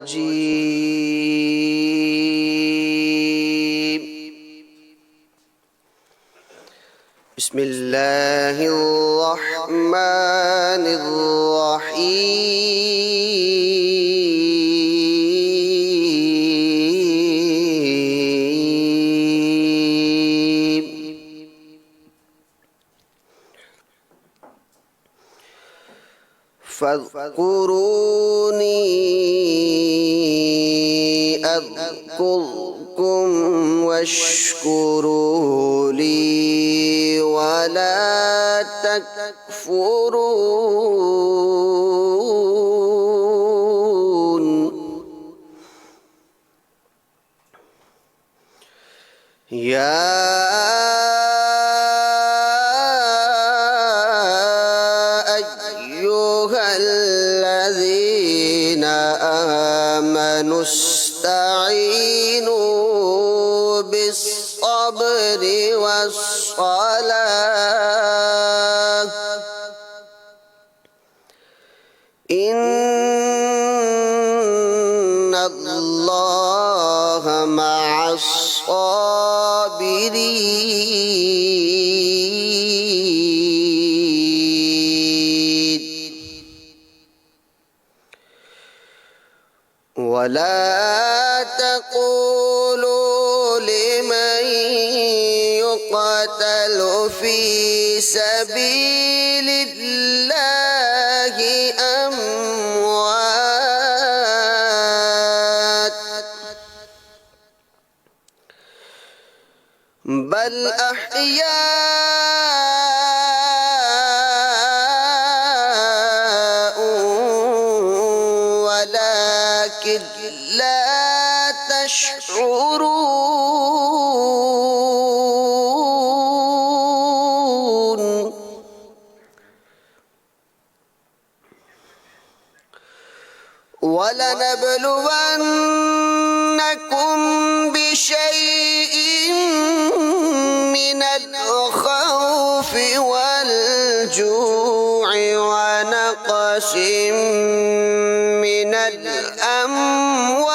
الرجيم. بسم الله الرحمن الرحيم. فاذكروني أذكركم واشكروا لي ولا تكفرون. يا أيها الذين آمنوا استعينوا بالصبر والصلاة إن الله مع الصابرين. ولا تقولوا لمن يقتل في سبيل الله أموات، بل أحياء ولكن لا تشعرون. ولنبلونكم بشيء من الخوف والجوع ونقص من الأموال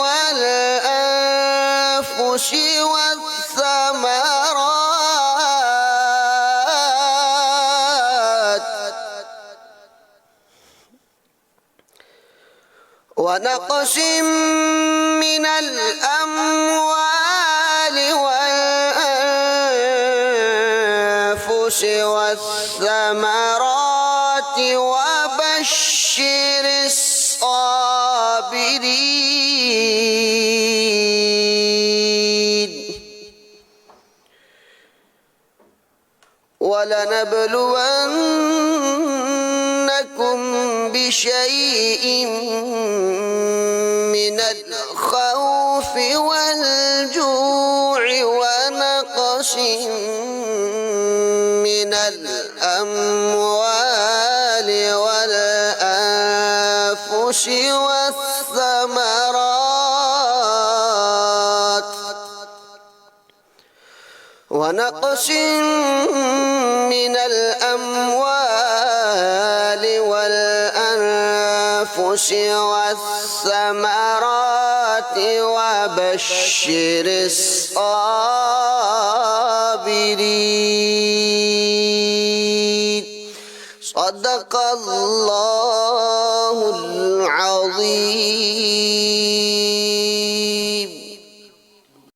والأنفس والثمرات ونقص من الأموال والأنفس والثمرات وبشر الصابرين. ولنبلونكم بشيء من الخوف والجوع ونقص من الأموال والأنفس والثمرات ونقص من الأموال والأنفس والثمرات وبشر الصابرين. صدق الله العظيم.